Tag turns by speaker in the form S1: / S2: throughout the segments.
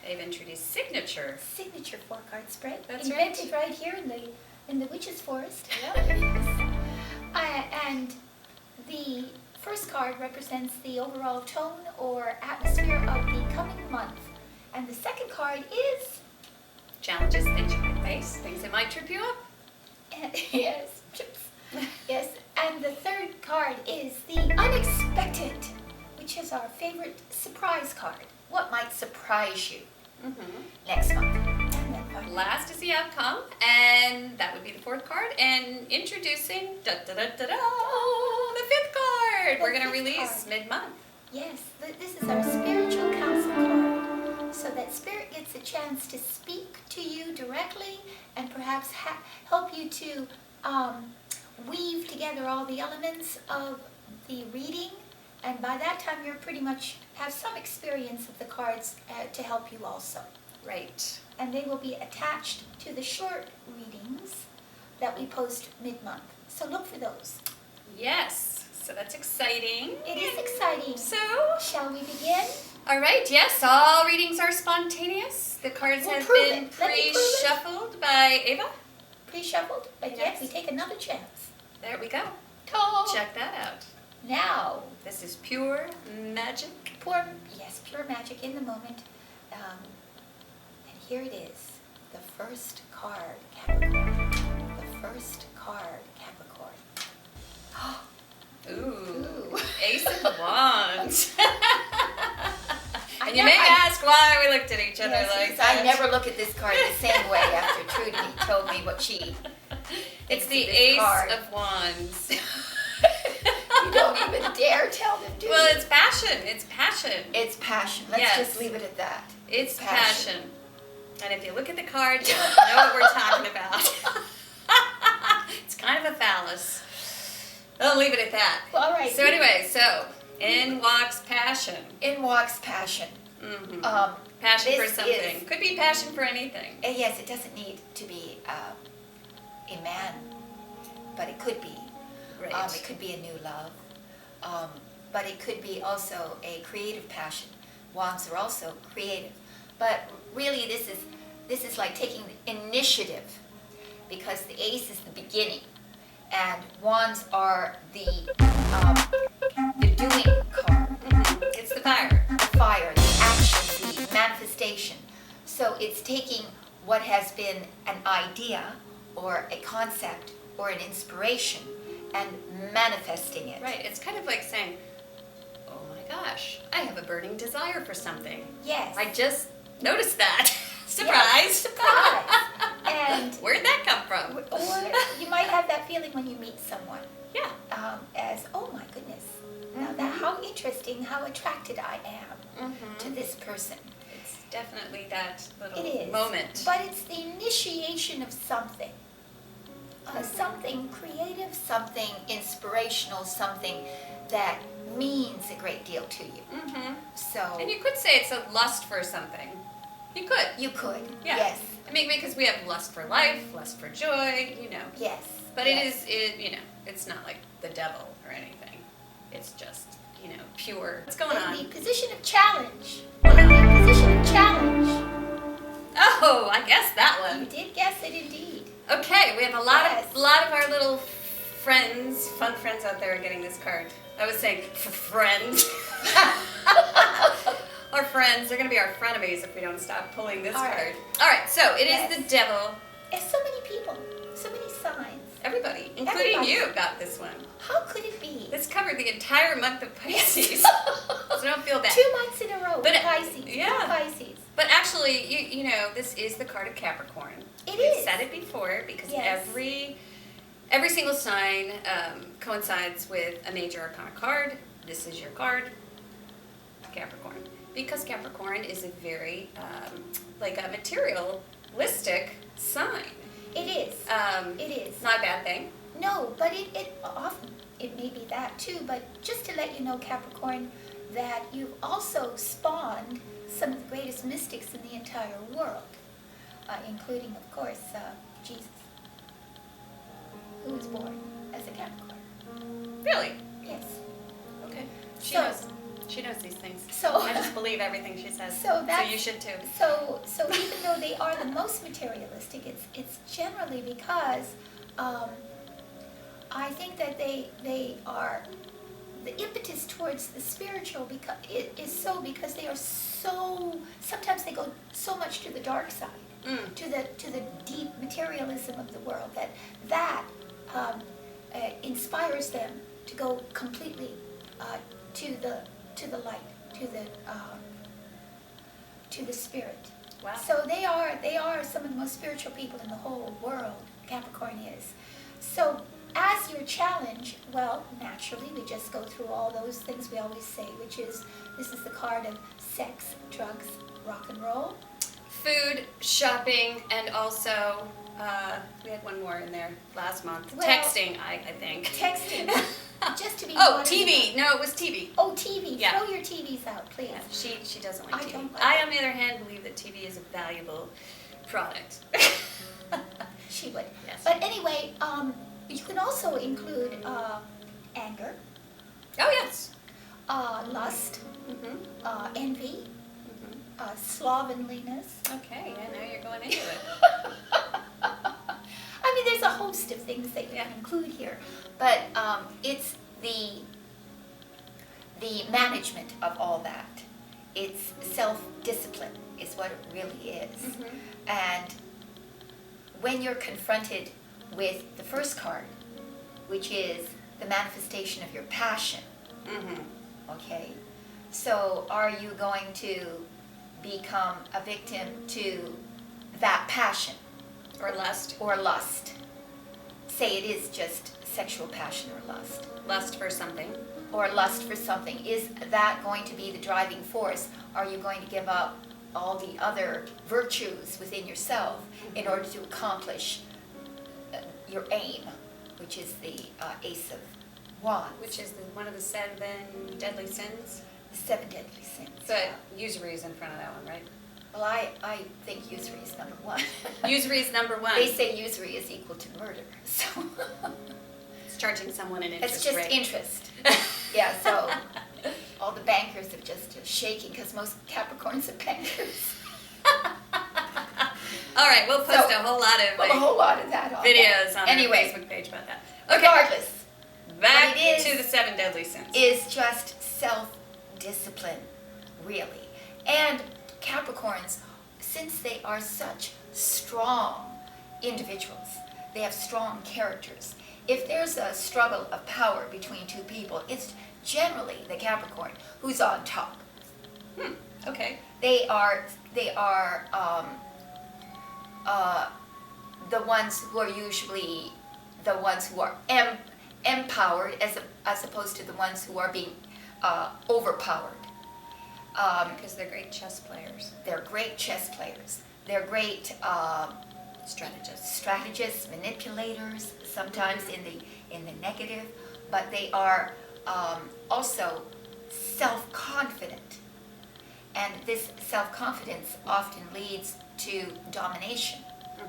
S1: They've introduced signature.
S2: Signature 4-card spread.
S1: That's
S2: invented right here in the witch's forest.
S1: Yeah.
S2: And the first card represents the overall tone or atmosphere of the coming month. And the second card is...
S1: Challenges, things you might face, things that might trip you up.
S2: yes, chips. Yes, and the third card is the unexpected, which is our favorite surprise card. What might surprise you next month? And then finally,
S1: Last is the outcome, and that would be the fourth card. And introducing the fifth card. We're going to
S2: fifth
S1: release
S2: card.
S1: mid-month.
S2: yes, this is our spiritual counsel card, so that spirit gets a chance to speak to you directly and perhaps help you to weave together all the elements of the reading. And by that time, you're pretty much have some experience of the cards to help you also.
S1: Right.
S2: And they will be attached to the short readings that we post mid-month. So look for those.
S1: Yes. So that's exciting.
S2: It is exciting.
S1: So,
S2: Shall we begin?
S1: all right. Yes, all readings are spontaneous. The cards
S2: We'll
S1: have
S2: prove
S1: been
S2: it. Let me prove it.
S1: pre-shuffled by Ava.
S2: Pre-shuffled, but
S1: Yes.
S2: yet we take another chance.
S1: There we go.
S2: Oh.
S1: Check that out.
S2: Now,
S1: This is pure magic.
S2: pure magic in the moment. And here it is, the first card, Capricorn. The first card, Capricorn.
S1: Ooh.
S2: Ooh.
S1: Ace of Wands.
S2: I
S1: And you
S2: know-
S1: may
S2: I-
S1: ask why we looked at each other
S2: Yes,
S1: like
S2: because
S1: that.
S2: I never look at this card the same way after Trudy told me what she
S1: It's
S2: thinks
S1: the
S2: of this
S1: Ace
S2: card.
S1: of Wands.
S2: You don't even dare tell them, do
S1: Well,
S2: you?
S1: it's passion. It's passion.
S2: It's passion. Let's
S1: Yes.
S2: just leave it at that.
S1: It's passion. And if you look at the card, you'll know what we're talking about. It's kind of a phallus. I'll leave it at that.
S2: Well, all right.
S1: So anyway, in walks passion.
S2: In walks passion.
S1: Mm-hmm. Passion for
S2: this
S1: something.
S2: is-
S1: Could be passion for anything.
S2: Yes, it doesn't need to be a man, but it could be.
S1: Right.
S2: It could be a new love, but it could be also a creative passion. Wands are also creative, but really this is like taking initiative, because the ace is the beginning, and wands are the doing card,
S1: It's the fire.
S2: the fire, the action, the manifestation. So it's taking what has been an idea or a concept or an inspiration and manifesting it.
S1: Right. It's kind of like saying, oh my gosh, I have a burning desire for something.
S2: Yes.
S1: I just noticed that. Surprise.
S2: Yes, surprise. And
S1: Where'd that come from?
S2: or you might have that feeling when you meet someone,
S1: Yeah.
S2: as, oh my goodness, now that how interesting, how attracted I am to this person.
S1: It's definitely that little
S2: It is.
S1: moment.
S2: But it's the initiation of something. Something creative, something inspirational, something that means a great deal to you. So
S1: And you could say it's a lust for something. You could.
S2: you could,
S1: Yeah.
S2: yes,
S1: I mean, because we have lust for life, lust for joy,
S2: yes.
S1: But
S2: yes.
S1: it's not like the devil or anything. It's just, pure. What's going
S2: In
S1: on?
S2: the position of challenge. In the position of challenge.
S1: Oh, I guessed that
S2: You
S1: one.
S2: did guess it indeed.
S1: Okay, we have a lot
S2: Yes.
S1: of our little friends, fun friends out there are getting this card. I was saying friends. Our friends, they're going to be our frenemies if we don't stop pulling this
S2: All
S1: card.
S2: right.
S1: All right, so it
S2: Yes.
S1: is the devil.
S2: There's so many people, so many signs.
S1: Everybody, including
S2: Everybody.
S1: you, got this one.
S2: How could it be?
S1: This covered the entire month of Pisces, so don't feel bad.
S2: 2 months in a row
S1: But
S2: with Pisces.
S1: yeah.
S2: With Pisces.
S1: But actually, you know, this is the card of Capricorn.
S2: It
S1: We've
S2: is.
S1: said it before because
S2: Yes.
S1: every single sign coincides with a major arcana card. This is your card, Capricorn. Because Capricorn is a very, like a materialistic sign.
S2: It is. It is.
S1: It's not a bad thing.
S2: No, but it often, it may be that too, but just to let you know, Capricorn, that you've also spawned some of the greatest mystics in the entire world, including, of course, Jesus, who was born as a Capricorn.
S1: Really?
S2: Yes.
S1: Okay. She
S2: So-
S1: knows. She knows these things.
S2: So
S1: I just believe everything she says.
S2: So
S1: you should too.
S2: So even though they are the most materialistic, it's generally because I think that they are the impetus towards the spiritual because they are so sometimes they go so much to the dark side, to the deep materialism of the world that inspires them to go completely to the light, to the spirit.
S1: Wow.
S2: So they are some of the most spiritual people in the whole world. Capricorn is. So as your challenge, well, naturally we just go through all those things we always say, which is this is the card of sex, drugs, rock and roll,
S1: food, shopping, and also we had one more in there last month.
S2: Well,
S1: texting, I think.
S2: texting, just to be.
S1: Oh, TV. No, it was TV.
S2: Oh, TV.
S1: Yeah.
S2: Throw your TVs out, please.
S1: Yeah, she doesn't like
S2: I
S1: TV.
S2: don't like
S1: I,
S2: it.
S1: on the other hand, believe that TV is a valuable product.
S2: She would.
S1: Yes.
S2: But anyway, you can also include anger,
S1: Oh, yes.
S2: lust,
S1: Mm-hmm.
S2: envy,
S1: Mm-hmm.
S2: slovenliness.
S1: Okay, I know you're going into it.
S2: I mean, there's a host of things that you can include here, but it's the management of all that. It's self-discipline is what it really is.
S1: Mm-hmm.
S2: And when you're confronted with the first card, which is the manifestation of your passion,
S1: Mm-hmm.
S2: okay? So are you going to become a victim to that passion
S1: Or lust.
S2: or lust? Say it is just sexual passion or lust.
S1: Lust for something.
S2: Or lust for something. Is that going to be the driving force? Are you going to give up all the other virtues within yourself in order to accomplish your aim, which is the Ace of Wands?
S1: Which is one of the 7 deadly sins.
S2: The 7 deadly sins.
S1: But usury is in front of that one, right?
S2: Well, I think usury is number one.
S1: Usury is number one.
S2: They say usury is equal to murder, so
S1: It's charging someone an interest
S2: it's just
S1: rate.
S2: interest. Yeah, so all the bankers are just shaking because most Capricorns are bankers.
S1: All right, we'll post
S2: So,
S1: a whole lot of
S2: Well, a whole lot of that on
S1: videos
S2: that.
S1: on
S2: Anyway,
S1: our Facebook page about that. Okay,
S2: regardless,
S1: back
S2: what it is-
S1: to the 7 deadly sins.
S2: is just self-discipline, really. And Capricorns, since they are such strong individuals, they have strong characters. If there's a struggle of power between two people, it's generally the Capricorn who's on top.
S1: Okay.
S2: They are the ones who are usually the ones who are empowered as opposed to the ones who are being overpowered.
S1: Because they're great chess players.
S2: They're great chess players. They're great strategists, manipulators, sometimes in the negative, but they are also self-confident. And this self-confidence often leads to domination,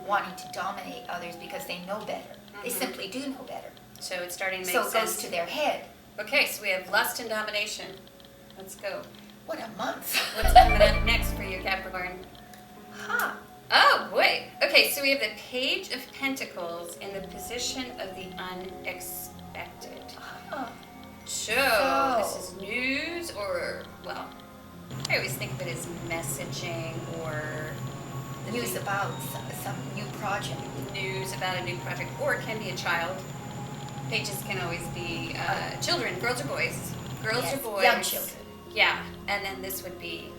S2: wanting to dominate others because they know better. They simply do know better.
S1: So it's starting to make
S2: So it
S1: sense.
S2: goes to their head.
S1: Okay, so we have lust and domination. Let's go.
S2: What a month.
S1: What's coming up next for you, Capricorn?
S2: Huh.
S1: Oh, boy. Okay, so we have the Page of Pentacles in the position of the unexpected.
S2: Huh.
S1: So,
S2: So-
S1: this is news or, well, I always think of it as messaging or the
S2: News
S1: big
S2: about some new project.
S1: news about a new project, or it can be a child. Pages can always be children, girls or boys. Girls
S2: Yes,
S1: or boys.
S2: young children.
S1: Yeah, and then this would be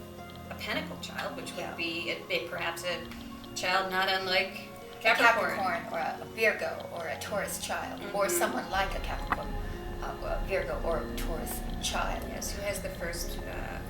S1: a pentacle child, which would
S2: Yeah.
S1: be perhaps a child not unlike
S2: A
S1: Capricorn.
S2: Capricorn or a Virgo or a Taurus child, or someone like a Capricorn, a Virgo or a Taurus child.
S1: Yes, who has the first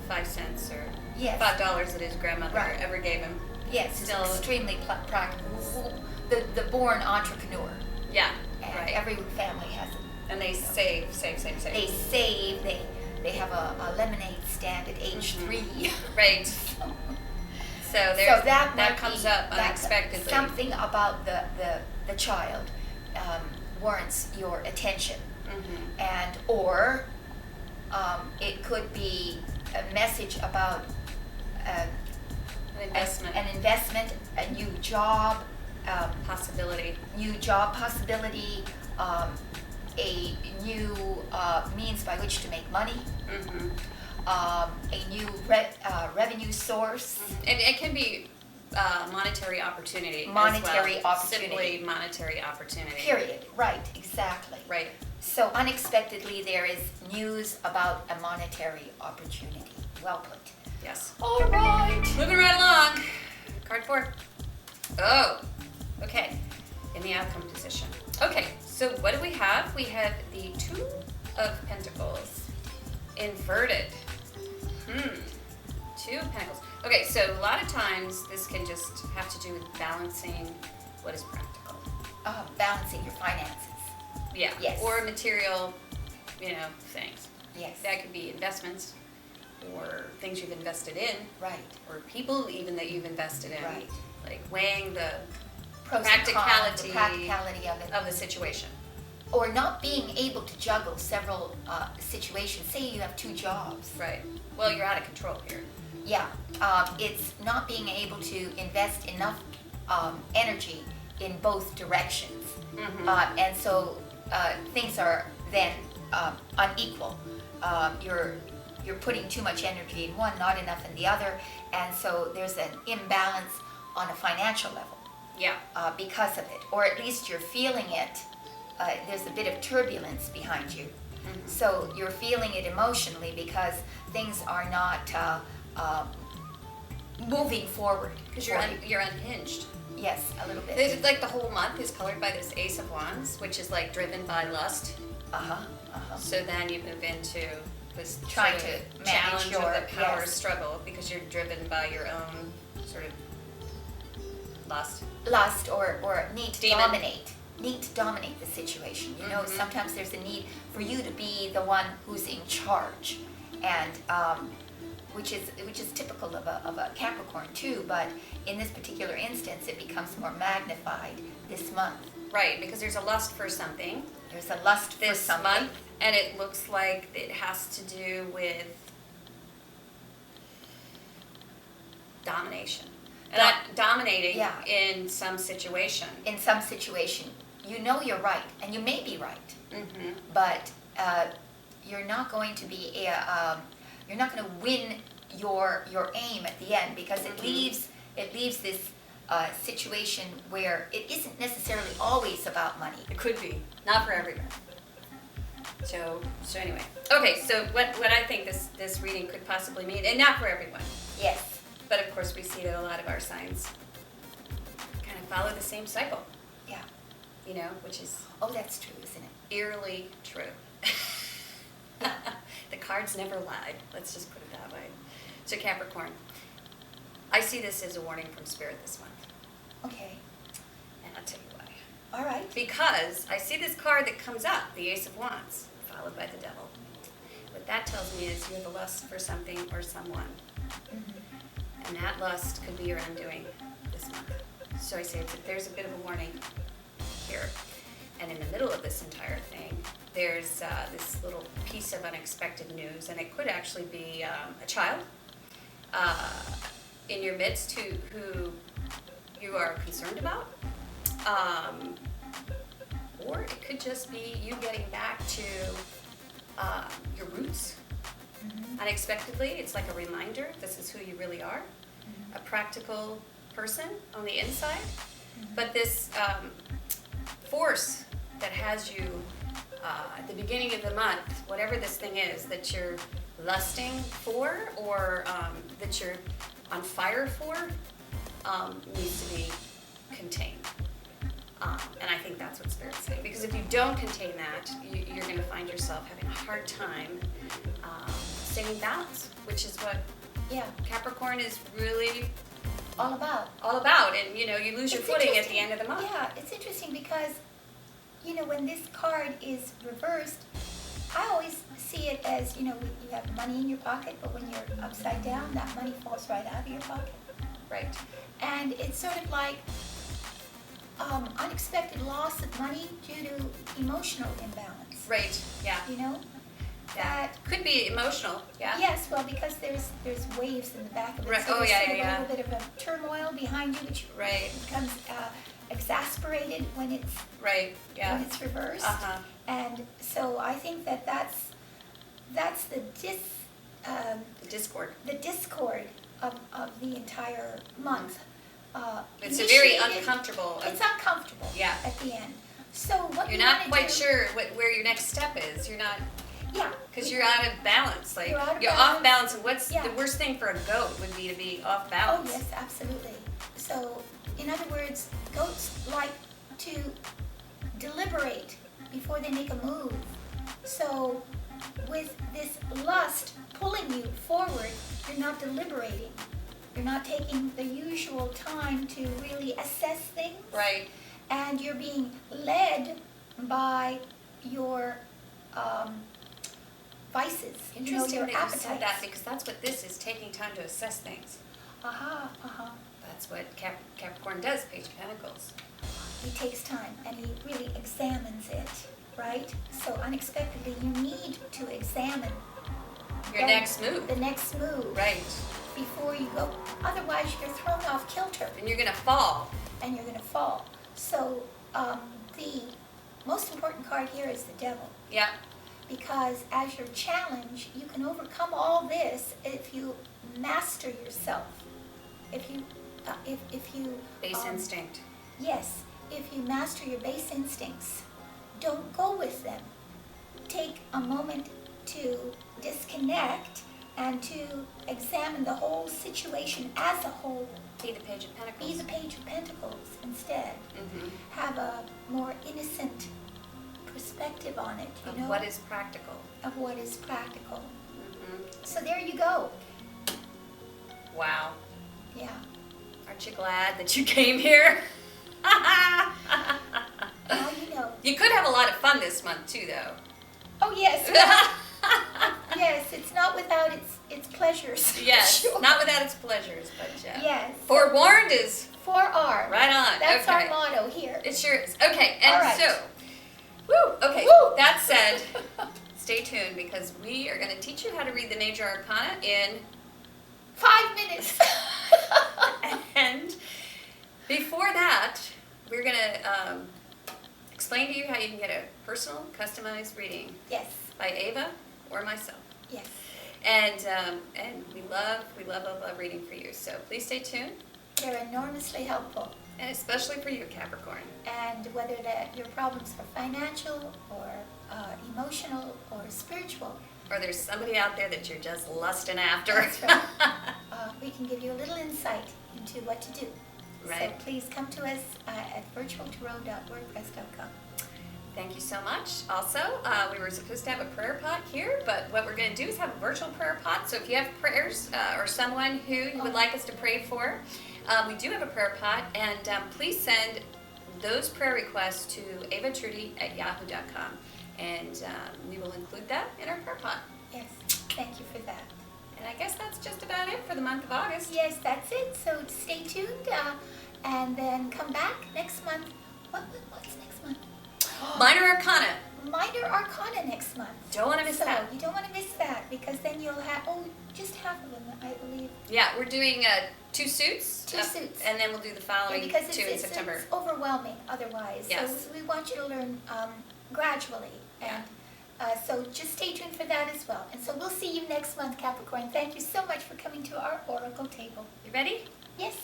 S1: 5 cents or
S2: Yes.
S1: $5 that his grandmother
S2: Right.
S1: ever gave him.
S2: Yes,
S1: Still-
S2: extremely practical. The born entrepreneur.
S1: Yeah,
S2: And
S1: right.
S2: every family has it.
S1: And they save.
S2: They save, they have a lemonade stand at age 3.
S1: Right. So there's,
S2: So that might
S1: comes
S2: be,
S1: up
S2: that-
S1: unexpectedly.
S2: Something about the child warrants your attention,
S1: Mhm.
S2: and or It could be a message about
S1: An investment.
S2: an investment, a new job,
S1: Possibility.
S2: a new means by which to make money,
S1: Mm-hmm.
S2: a new revenue source.
S1: And it can be monetary opportunity.
S2: Monetary
S1: as well.
S2: opportunity.
S1: Simply monetary opportunity.
S2: Period. Right, exactly.
S1: Right.
S2: So unexpectedly there is news about a monetary opportunity. Well put.
S1: Yes.
S2: All right.
S1: Moving right along. Card 4. Oh, okay. In the outcome position. Okay, so what do we have? We have the 2 of Pentacles inverted. 2 of Pentacles. Okay, so a lot of times this can just have to do with balancing what is practical.
S2: Balancing your finances.
S1: Yeah.
S2: Yes.
S1: Or material, things.
S2: Yes.
S1: That could be investments or things you've invested in.
S2: Right.
S1: Or people even that you've invested in.
S2: Right.
S1: Like weighing the
S2: Pros and cons,
S1: practicality,
S2: the practicality of it.
S1: of the situation.
S2: Or not being able to juggle several situations. Say you have 2 jobs.
S1: Right. Well, you're out of control here.
S2: Yeah. It's not being able to invest enough energy in both directions.
S1: Mm-hmm.
S2: And so things are then unequal. You're putting too much energy in one, not enough in the other, and so there's an imbalance on a financial level
S1: Yeah.
S2: because of it, or at least you're feeling it. There's a bit of turbulence behind you, so you're feeling it emotionally because things are not moving forward.
S1: Because
S2: for you.
S1: you're unhinged.
S2: Yes, a little bit.
S1: This is like the whole month is colored by this Ace of Wands, which is like driven by lust. So then you move into this
S2: Trying
S1: sort of
S2: to manage
S1: challenge
S2: your-
S1: of the power
S2: yes.
S1: struggle because you're driven by your own sort of lust.
S2: Lust or need to
S1: Demon.
S2: dominate the situation. You know,
S1: Mhm.
S2: sometimes there's a need for you to be the one who's in charge, and which is typical of a Capricorn too. But in this particular instance, it becomes more magnified this month.
S1: Right, because there's a lust for something
S2: There's a lust for
S1: this
S2: something.
S1: month, and it looks like it has to do with domination. And dominating
S2: Yeah.
S1: in some situation.
S2: In some situation, you know you're right, and you may be right,
S1: Mm-hmm.
S2: but you're not going to be you're not going to win your aim at the end because it
S1: Mhm.
S2: leaves this situation where it isn't necessarily always about money.
S1: It could be, not for everyone. So anyway. Okay, so what I think this reading could possibly mean, and not for everyone,
S2: Yes.
S1: but of course we see that a lot of our signs kind of follow the same cycle,
S2: Yeah.
S1: which is
S2: Oh, that's true, isn't it?
S1: eerily true. The cards never lie. Let's just put it that way. So Capricorn, I see this as a warning from Spirit this month,
S2: Okay.
S1: and I'll tell you why.
S2: All right.
S1: Because I see this card that comes up, the Ace of Wands, followed by the Devil. What that tells me is you have a lust for something or someone,
S2: Mm-hmm.
S1: and that lust could be your undoing this month. So I say there's a bit of a warning here. And in the middle of this entire thing, there's this little piece of unexpected news, and it could actually be a child in your midst who you are concerned about. Or it could just be you getting back to your roots
S2: Mm-hmm.
S1: unexpectedly. It's like a reminder, this is who you really are, a practical person on the inside. But this force that has you at the beginning of the month, whatever this thing is that you're lusting for or that you're on fire for, needs to be contained. And I think that's what Spirit's saying. Because if you don't contain that, you're going to find yourself having a hard time staying balanced, which is what
S2: Yeah.
S1: Capricorn is really
S2: All about.
S1: all about. And, you lose your
S2: It's
S1: footing at
S2: interesting.
S1: the end of the month.
S2: Yeah, it's interesting because, when this card is reversed, I always see it as, you have money in your pocket, but when you're upside down, that money falls right out of your pocket.
S1: Right.
S2: And it's sort of like unexpected loss of money due to emotional imbalance.
S1: Right. Yeah. Yeah. Could be emotional. Yeah.
S2: Yes, well, because there's waves in the back of it.
S1: Right.
S2: So
S1: Oh,
S2: there's
S1: yeah,
S2: sort of
S1: yeah,
S2: a little bit of a turmoil behind you, which
S1: Right.
S2: becomes exasperated when it's
S1: Right. Yeah.
S2: when it's reversed.
S1: Uh-huh.
S2: And so I think that's the
S1: Discord.
S2: the discord of the entire month.
S1: It's a very
S2: Initiated-
S1: uncomfortable.
S2: It's uncomfortable.
S1: Yeah.
S2: At the end. So what
S1: You're
S2: you
S1: not
S2: wanna
S1: quite
S2: do,
S1: sure where your next step is. You're not,
S2: Yeah.
S1: because you're out of balance. Like
S2: You're out of
S1: off
S2: balance.
S1: balance. And what's
S2: Yeah.
S1: the worst thing for a goat would be to be off
S2: Oh
S1: balance.
S2: yes, absolutely. So in other words, goats like to deliberate before they make a move. So with this lust pulling you forward, you're not deliberating. You're not taking the usual time to really assess things.
S1: Right.
S2: And you're being led by your vices,
S1: Interesting
S2: your
S1: that you
S2: appetites.
S1: said that, because that's what this is, taking time to assess things. That's what Capricorn does, Page of Pentacles.
S2: He takes time and he really examines it, right? So unexpectedly, you need to examine
S1: Your next move.
S2: the next move
S1: Right.
S2: before you go. Otherwise, you're thrown off kilter
S1: And you're going to fall.
S2: and you're going to fall. So the most important card here is the devil.
S1: Yeah.
S2: Because as your challenge, you can overcome all this if you master yourself. If you
S1: Base instinct.
S2: Yes, if you master your base instincts, don't go with them. Take a moment to disconnect and to examine the whole situation as a whole.
S1: Be the Page of Pentacles.
S2: Be the Page of Pentacles instead.
S1: Mm-hmm.
S2: Have a more innocent perspective on it,
S1: Of what is practical.
S2: Of what is practical.
S1: Mm-hmm.
S2: So there you go.
S1: Wow.
S2: Yeah.
S1: Aren't you glad that you came here?
S2: Now you know.
S1: You could have a lot of fun this month too, though.
S2: Oh yes. Yes, it's not without its pleasures.
S1: Yes,
S2: Sure.
S1: not without its pleasures, but
S2: Yes.
S1: forewarned is
S2: 4R.
S1: right on.
S2: That's
S1: okay.
S2: our motto here.
S1: It sure is. Okay, and
S2: All right.
S1: so, woo, okay,
S2: Woo.
S1: that said, stay tuned because we are going to teach you how to read the major arcana in
S2: 5 minutes.
S1: and before that, we're going to explain to you how you can get a personal, customized reading
S2: Yes.
S1: by Ava or myself.
S2: Yes.
S1: And we love reading for you. So please stay tuned,
S2: They're enormously helpful.
S1: and especially for you, Capricorn.
S2: And whether that your problems are financial or emotional or spiritual,
S1: Or there's somebody out there that you're just lusting after.
S2: That's right. We can give you a little insight into what to do.
S1: Right.
S2: So please come to us at virtualtarot.wordpress.com.
S1: Thank you so much. Also, we were supposed to have a prayer pot here, but what we're going to do is have a virtual prayer pot. So if you have prayers or someone who you would like us to pray for, we do have a prayer pot, and please send those prayer requests to avatrudy@yahoo.com, and we will include that in our prayer pot.
S2: Yes, thank you for that.
S1: And I guess that's just about it for the month of August.
S2: Yes, that's it. So stay tuned and then come back next month. What's next month?
S1: Minor Arcana.
S2: Minor Arcana next month.
S1: Don't want to miss that.
S2: So you don't want to miss that because then you'll have, just half of them, I believe.
S1: Yeah, we're doing 2 suits.
S2: Two suits.
S1: And then we'll do the
S2: Yeah,
S1: following
S2: because
S1: 2 in
S2: it's
S1: September.
S2: overwhelming otherwise.
S1: Yes.
S2: So we want you to learn gradually. And so just stay tuned for that as well. And so we'll see you next month, Capricorn. Thank you so much for coming to our Oracle table.
S1: You ready?
S2: Yes.